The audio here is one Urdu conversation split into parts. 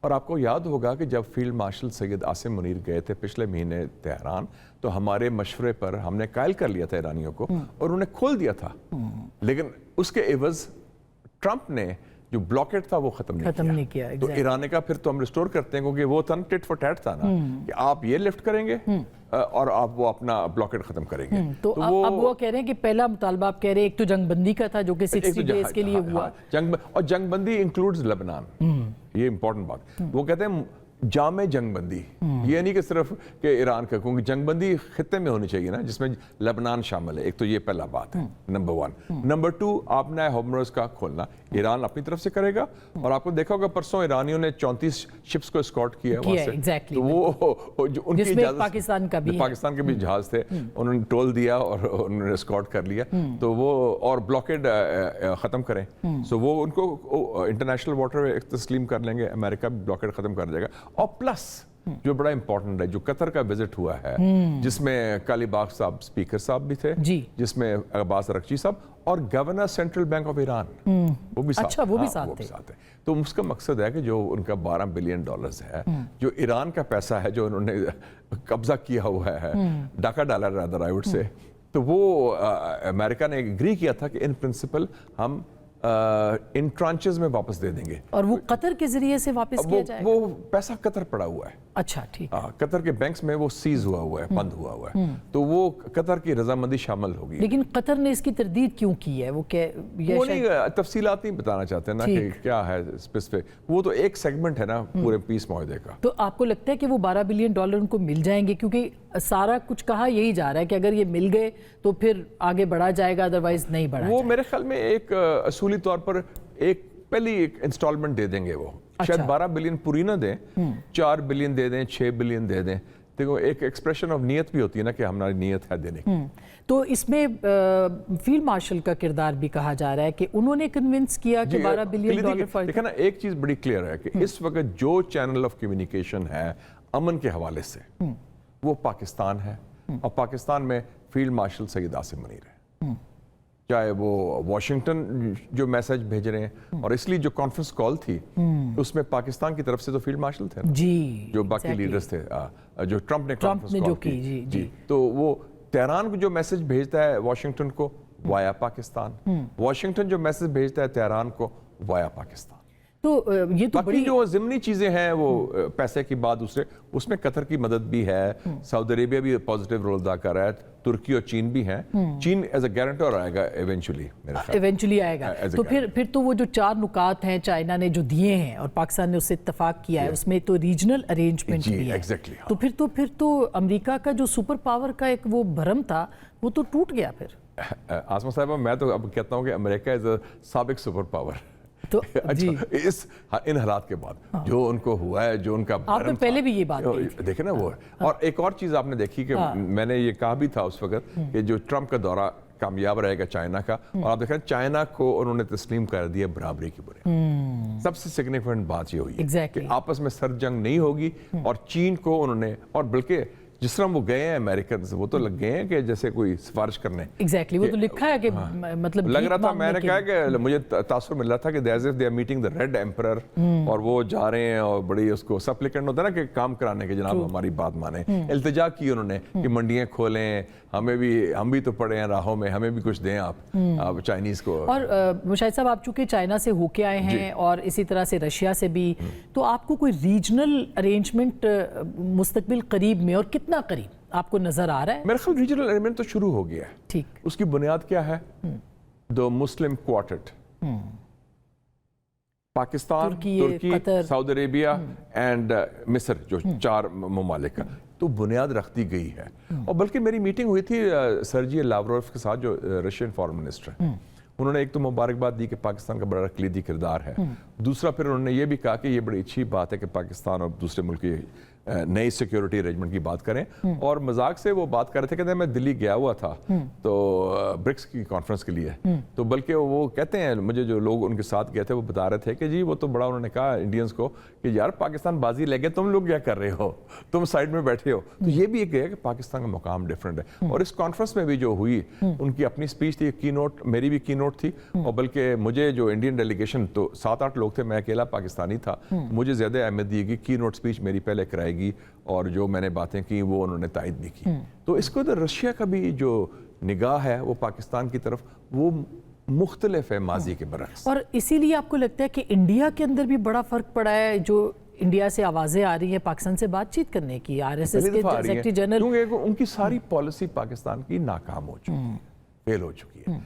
اور آپ کو یاد ہوگا کہ جب فیلڈ مارشل سید عاصم منیر گئے تھے پچھلے مہینے تہران، تو ہمارے مشورے پر ہم نے قائل کر لیا تھا ایرانیوں کو اور انہیں کھول دیا تھا، لیکن اس کے عوض ٹرمپ نے جو بلاکیٹ تھا وہ ختم نہیں کیا۔ تو ایران نے کہا پھر تو ہم ریسٹور کرتے ہیں، کیونکہ وہ تھا ٹٹ فار ٹیٹ تھا نا، کہ آپ یہ لفٹ کریں گے اور آپ وہ اپنا بلاکیٹ ختم کریں گے۔ تو اب وہ کہہ رہے ہیں کہ پہلا مطالبہ آپ کہہ رہے ہیں ایک تو جنگ بندی کا تھا جو کہ 60 ڈیز کے لیے ہوا، اور جنگ بندی انکلوڈز لبنان، یہ امپورٹنٹ بات۔ وہ کہتے ہیں جامع جنگ بندی، یہ نہیں کہ صرف کہ ایران کا، کیونکہ جنگ بندی خطے میں ہونی چاہیے نا، جس میں لبنان شامل ہے، ایک تو یہ پہلا بات ہے نمبر 1۔ نمبر 2 آپ نے ہارمز کا کھولنا ایران اپنی طرف سے کرے گا، اور آپ کو دیکھا ہوگا پرسوں ایرانیوں نے 34 شپس کو اسکارٹ کیا وہاں سے، تو وہ جو ان کی اجازت پاکستان کے بھی جہاز تھے، انہوں نے ٹول دیا اور انہوں نے اسکارٹ کر لیا، تو وہ اور بلاکیڈ ختم کریں، سو وہ ان کو انٹرنیشنل واٹر تسلیم کر لیں گے، امریکہ بھی بلاکیڈ ختم کر دے گا۔ اور پلس جو بڑا امپورٹنٹ ہے، جو قطر کا وزٹ ہوا ہے، جس میں کالی باغ صاحب اسپیکر صاحب بھی تھے، جس میں عباس رکچی صاحب اور governor central bank of Iran وہ بھی ساتھ تھے۔ تو اس کا مقصد ہے کہ جو ان کا $12 بلین ہے، جو ایران کا پیسہ ہے جو انہوں نے قبضہ کیا ہوا ہے، ڈاکہ ڈالا رادر آئی وڈ سے، تو وہ امریکہ نے ایگری کیا تھا کہ ان پرنسپل ہم ان ٹرانچز میں واپس دے دیں گے، اور وہ قطر کے ذریعے سے واپس کیا جائے گا۔ وہ پیسہ قطر پڑا ہوا ہے، اچھا ٹھیک، قطر کے بینکس میں وہ سیز ہوا ہے، بند ہوا ہے، تو وہ قطر کی رضامندی شامل ہوگی۔ لیکن قطر نے اس کی تردید کیوں کی ہے؟ وہ نہیں تفصیلات نہیں بتانا چاہتے نا کہ کیا ہے اسپیسیفک، وہ تو ایک سیگمنٹ ہے نا پورے پیس معاہدے کا۔ تو آپ کو لگتا ہے کہ وہ $12 بلین ان کو مل جائیں گے؟ کیونکہ سارا کچھ کہا یہی جا رہا ہے کہ اگر یہ مل گئے تو پھر آگے بڑھا جائے گا، ادروائز نہیں بڑھا۔ وہ میرے خیال میں ایک اصولی طور پر پہلی ایک انسٹالمنٹ دے دیں گے، وہ شاید 12 بلین پوری نہ دیں، 4 بلین دے دیں، 6 بلین دے دیں۔ دیکھو ایک ایکسپریشن آف نیت بھی ہوتی ہے نا کہ ہماری نیت ہے دینے کی۔ تو اس میں فیلڈ مارشل کا کردار بھی کہا جا رہا ہے کہ انہوں نے کنونس کیا کہ $12 بلین دیکھا نا، ایک چیز بڑی کلیئر ہے کہ اس وقت جو چینل آف کمیونیکیشن ہے امن کے حوالے سے وہ پاکستان ہے، اور پاکستان میں فیلڈ مارشل سید عاصم منیر ہے، چاہے وہ واشنگٹن جو میسج بھیج رہے ہیں، اور اس لیے جو کانفرنس کال تھی اس میں پاکستان کی طرف سے تو فیلڈ مارشل تھے جو باقی لیڈرز تھے، جو ٹرمپ نے کانفرنس کال کی، تو وہ تہران کو جو میسج بھیجتا ہے واشنگٹن کو وایا پاکستان، واشنگٹن جو میسج بھیجتا ہے تہران کو وایا پاکستان۔ تو یہ تو باقی جو ضمنی چیزیں ہیں وہ پیسے کی بات دوسرے، اس میں قطر کی مدد بھی ہے، سعودی عربیہ بھی پازیٹیو رول ادا کر رہا ہے، ترکی اور چین بھی ہیں، چین ایز اے گارنٹر آئے گا ایونچولی آئے گا۔ تو پھر تو وہ جو 4 نکات ہیں چائنا نے جو دیے ہیں اور پاکستان نے اس سے اتفاق کیا ہے، اس میں تو ریجنل ارینجمنٹ بھی ہے، تو پھر تو امریکہ کا جو سپر پاور کا ایک وہ بھرم تھا وہ تو ٹوٹ گیا۔ پھر عاصمہ صاحبہ میں تو اب کہتا ہوں کہ امریکہ از اے سابق سپر پاور، تو ان حالات کے بعد جو ان کو ہوا ہے، جو ان کا آپ نے پہلے بھی یہ بات دیکھیں نا وہ، اور ایک اور چیز آپ نے دیکھی کہ میں نے یہ کہا بھی تھا اس وقت کہ جو ٹرمپ کا دورہ کامیاب رہے گا چائنا کا، اور آپ دیکھیں چائنا کو انہوں نے تسلیم کر دیا برابری کی بنیاد۔ سب سے سگنیفیکنٹ بات یہ ہوئی ہے کہ آپس میں سر جنگ نہیں ہوگی، اور چین کو انہوں نے، اور بلکہ جس طرح وہ گئے ہیں امریکنز، وہ تو لگ گئے ہیں کہ جیسے کوئی سفارش کرنے، وہ تو لکھا ہے کہ مطلب لگ رہا تھا، میں نے کہا کہ مجھے تاثر مل رہا تھا کہ they are meeting the red emperor، اور وہ جا رہے ہیں اور بڑی اس کو سپلیکنٹ ہوتا ہے نا کہ کام کرانے کے، جناب ہماری بات مانیں، التجا کی انہوں نے کہ منڈیاں کھولیں، ہم بھی تو پڑے ہیں راہوں میں، ہمیں بھی کچھ دیں آپ چائنیز کو۔ اور مشاہد صاحب آپ چونکہ چائنا سے ہو کے آئے ہیں اور اسی طرح سے رشیا سے بھی، تو آپ کو کوئی ریجنل ارینجمنٹ مستقبل قریب میں اور کتنا قریب آپ کو نظر آ رہا ہے؟ میرے خیال ریجنل ارینجمنٹ تو شروع ہو گیا ہے، ٹھیک، اس کی بنیاد کیا ہے؟ دو مسلم کوارٹٹ، پاکستان، ترکی، سعودی عربیہ اینڈ مصر، جو 4 ممالک کا تو بنیاد رکھ دی گئی ہے۔ اور بلکہ میری میٹنگ ہوئی تھی سرجی لاوروف کے ساتھ جو رشین فارن منسٹر ہیں، انہوں نے ایک تو مبارکباد دی کہ پاکستان کا بڑا کلیدی کردار ہے، دوسرا پھر انہوں نے یہ بھی کہا کہ یہ بڑی اچھی بات ہے کہ پاکستان اور دوسرے ملک کی نئی سیکیورٹی ارینجمنٹ کی بات کریں، اور مذاق سے وہ بات کر رہے تھے، کہتے ہیں میں دلی گیا ہوا تھا تو برکس کی کانفرنس کے لیے، تو بلکہ وہ کہتے ہیں مجھے جو لوگ ان کے ساتھ گئے تھے وہ بتا رہے تھے کہ جی وہ تو بڑا، انہوں نے کہا انڈینز کو کہ یار پاکستان بازی لے گئے، تم لوگ کیا کر رہے ہو، تم سائڈ میں بیٹھے ہو۔ تو یہ بھی ایک ہے کہ پاکستان کا مقام ڈیفرنٹ ہے، اور اس کانفرنس میں بھی جو ہوئی ان کی اپنی اسپیچ تھی، کی نوٹ، میری بھی کی نوٹ تھی، اور بلکہ مجھے جو انڈین ڈیلیگیشن تو 7-8 لوگ لوگ تھے, میں اکیلا پاکستانی تھا, مجھے زیادہ اہمیت دی گئی, کی نوٹ سپیچ میری پہلے کرائے گی اور جو میں نے باتیں کی وہ انہوں نے تائید بھی کی. تو اس کو ادھر رشیا کا بھی جو نگاہ ہے وہ پاکستان کی طرف وہ مختلف ہے ماضی کے برعکس. اور اسی لیے آپ کو لگتا ہے کہ انڈیا کے اندر بھی بڑا فرق پڑا ہے, جو انڈیا سے آوازیں آ رہی ہیں پاکستان سے بات چیت کرنے کی, آر ایس ایس کے سیکریٹری جنرل, کیونکہ ان کی ساری پالیسی پاکستان کی ناکام ہو چکی ہے, فیل ہو چکی ہے.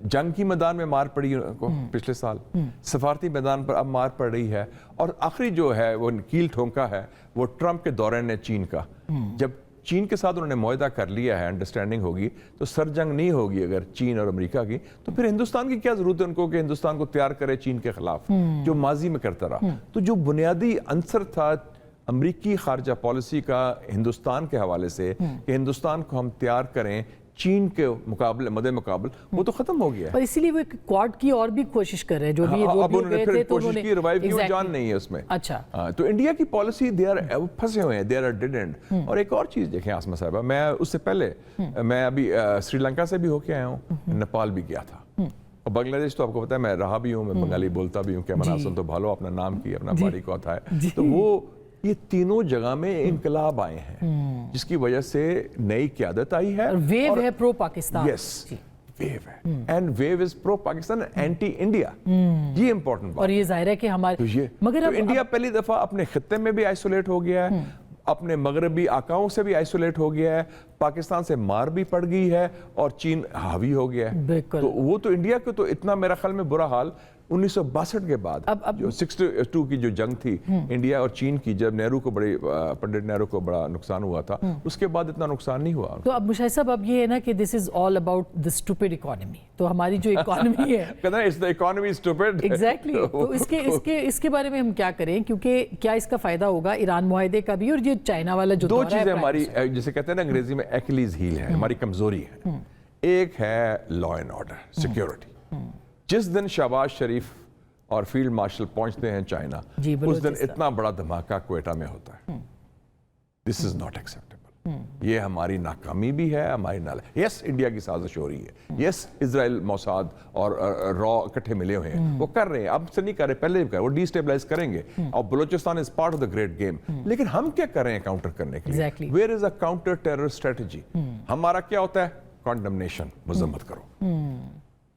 جنگ کی میدان میں مار پڑی ان کو پچھلے سال, سفارتی میدان پر اب مار پڑ رہی ہے, اور آخری جو ہے وہ کیل ٹھونکا ہے وہ ٹرمپ کے دورے نے چین کا. جب چین کے ساتھ انہوں نے معاہدہ کر لیا ہے, انڈرسٹینڈنگ ہوگی, تو سر جنگ نہیں ہوگی اگر چین اور امریکہ کی, تو پھر ہندوستان کی کیا ضرورت ہے ان کو کہ ہندوستان کو تیار کرے چین کے خلاف, جو ماضی میں کرتا رہا. تو جو بنیادی عنصر تھا امریکی خارجہ پالیسی کا ہندوستان کے حوالے سے کہ ہندوستان کو ہم تیار کریں چین کے مقابلے مد مقابل, وہ تو ختم ہو گیا ہے. اور اسی لیے وہ کوارڈ کی اور بھی کوشش کر رہے ہیں, جو بھی اب انہوں نے پھر کوشش کی ریوائیو کی, وہ جان نہیں ہے اس میں. اچھا, تو انڈیا کی پالیسی دے پھنسے ہوئے ہیں, دے آر ڈیڈ اینڈ. اور ایک اور چیز دیکھیں آسمہ صاحبہ, میں اس سے پہلے میں ابھی سری لنکا سے بھی ہو کے آیا ہوں, نیپال بھی گیا تھا, اور بنگلہ دیش تو آپ کو پتا ہے میں رہا بھی ہوں, میں بنگالی بولتا بھی ہوں, کہ مناسن تو بھالو اپنا نام کی اپنا باری کو آتا ہے. تو وہ یہ تینوں جگہ میں انقلاب آئے ہیں جس کی وجہ سے نئی قیادت آئی ہے, ویو ہے پرو پاکستان. یس, ویو ہے, and view is pro Pakistan anti India. یہ امپورٹنٹ بات, اور یہ ظاہر ہے کہ ہمارے مگر انڈیا پہلی دفعہ اپنے خطے میں بھی آئسولیٹ ہو گیا ہے, اپنے مغربی آقاؤں سے بھی آئسولیٹ ہو گیا ہے, پاکستان سے مار بھی پڑ گئی ہے, اور چین حاوی ہو گیا ہے. تو وہ تو انڈیا کو تو اتنا میرا خیال میں برا حال 1962 کے بعد جو 62 کی جو جنگ تھی انڈیا اور چین کی, جب نہرو کو پنڈت نہرو کو بڑا نقصان ہوا تھا, اس کے بعد اتنا نقصان نہیں ہوا. تو اب مشاہد صاحب اب یہ ہے نا کہ this is all about the stupid economy, تو ہماری جو اکانومی ہے کہتے ہیں it's the economy stupid. Exactly. تو اس کے بارے میں ہم کیا کریں, کیونکہ کیا اس کا فائدہ ہوگا ایران معاہدے کا بھی, اور یہ چائنا والا جو دو چیزیں ہماری جسے کہتے ہیں نا انگریزی میں ایکلیز ہیل ہے, ہماری کمزوری ہے. ایک ہے لا اینڈ آرڈر, سیکیورٹی. جس دن شہباز شریف اور فیلڈ مارشل پہنچتے ہیں چائنا, اس دن اتنا بڑا دھماکہ کوئٹہ میں ہوتا ہے. دس از ناٹ ایکسیپٹیبل. یہ ہماری ناکامی بھی ہے, ہماری یس انڈیا کی سازش ہو رہی ہے, یس اسرائیل موساد اور را اکٹھے ملے ہوئے ہیں, وہ کر رہے ہیں, اب سے نہیں کر رہے, پہلے بھی کر رہے, وہ ڈی اسٹیبلائز کریں گے, اور Balochistan is part of the great game. لیکن ہم کیا کر رہے ہیں کاؤنٹر کرنے کے لیے؟ Where is a counter terror strategy. ہمارا کیا ہوتا ہے؟ کنڈمنیشن, مذمت کرو,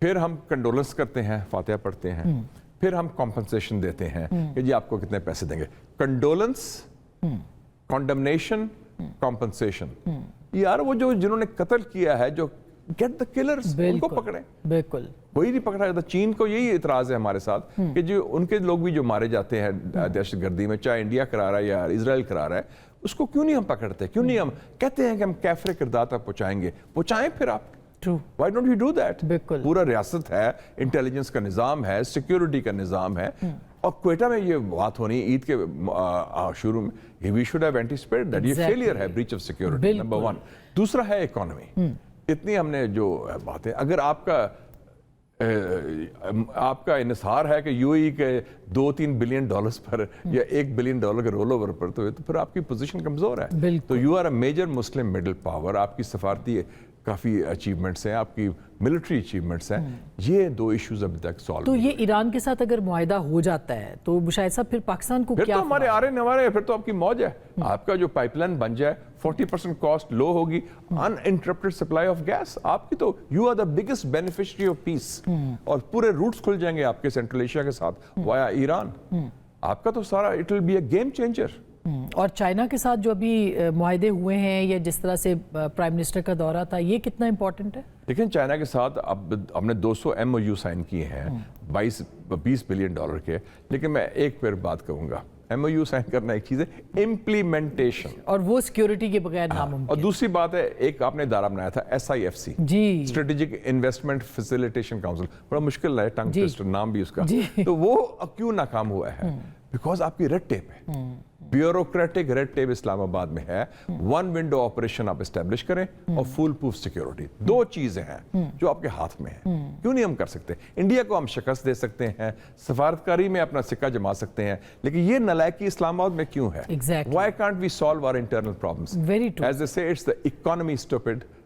پھر ہم کنڈولنس کرتے ہیں, فاتحہ پڑھتے ہیں, پھر ہم کمپنسیشن دیتے ہیں کہ جی آپ کو کتنے پیسے دیں گے. Condolence, condemnation, compensation. یار وہ جو جنہوں نے قتل کیا ہے, جو گیٹ دا کلرز, ان کو پکڑیں. بالکل کوئی نہیں پکڑا جاتا. چین کو یہی اعتراض ہے ہمارے ساتھ کہ جو ان کے لوگ بھی جو مارے جاتے ہیں دہشت گردی میں, چاہے انڈیا کرا رہا ہے یا اسرائیل کرا رہا ہے, اس کو کیوں نہیں ہم پکڑتے, کیوں نہیں ہم کہتے ہیں کہ ہم کیفر کردار تک پہنچائیں گے. پہنچائیں پھر آپ. Why don't we do that? پورا ریاست ہے, انٹیلیجنس کا نظام ہے, سیکیورٹی کا نظام ہے, اور کوئٹہ میں یہ بات ہونی عید کے شروع میں, we should have anticipated that. یہ فیلئر ہے, breach of security, number one. دوسرا ہے اکانومی. اتنی ہم نے جو باتیں, اگر آپ کا انحصار ہے کہ یو اے کے $2-3 بلین پر یا $1 بلین کے رول اوور پر, تو پھر آپ کی پوزیشن کمزور ہے. تو you are a major Muslim middle power. آپ کی سفارتی کافی اچیومنٹس ہیں, آپ کی ملٹری اچیومنٹس ہیں. یہ دو ایشوز ابھی تک سالو. تو یہ ایران کے ساتھ اگر معاہدہ ہو جاتا ہے تو مشاہد صاحب پھر پاکستان کو کیا؟ پھر تو ہمارے آرے نوارے, پھر تو آپ کی موج ہے. آپ کا جو پائپ لائن بن جائے, 40% کاسٹ لو ہوگی, uninterrupted supply of gas, آپ کی تو you are the biggest beneficiary of peace. اور پورے روٹس کھل جائیں گے آپ کے سینٹرل ایشیا کے ساتھ وایا ایران. آپ کا تو سارا it will be a game changer. اور چائنا کے ساتھ جو ابھی معاہدے ہوئے ہیں, یا جس طرح سے پرائم منسٹر کا دورہ تھا, یہ کتنا امپورٹنٹ ہے؟ لیکن چائنا کے ساتھ اب ہم نے 200 MOU سائن کیے ہیں, $20 بلین کے. لیکن میں ایک پھر بات کہوں گا, MOU سائن کرنا ایک چیز ہے, امپلیمنٹیشن, اور وہ سیکیورٹی کے بغیر ناممکن. اور دوسری بات ہے, ایک آپ نے ادارہ بنایا تھا SIFC, جی, اسٹریٹجک انویسٹمنٹ فیسیلیٹیشن کاؤنسل. بڑا مشکل ہے, ٹنگ ٹوسٹر نام بھی اس کا. تو وہ کیوں ناکام ہوا ہے؟ بیکاز آپ کی ریڈ ٹیپ ہے, بیوروکریٹک ریڈ ٹیپ اسلام آباد میں ہے. ون ونڈو آپریشن آپ اسٹیبلش کریں, اور فول پروف سیکیورٹی. دو چیزیں ہیں جو آپ کے ہاتھ میں ہیں. کیوں نہیں ہم کر سکتے؟ انڈیا کو ہم شکست دے سکتے ہیں, سفارتکاری میں اپنا سکہ جما سکتے ہیں, لیکن یہ نالائکی اسلام آباد میں کیوں ہے؟ Why can't we solve our internal problems? Very true. As they say, it's the economy stupid,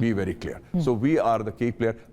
Be very clear. So we are the key player,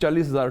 40,000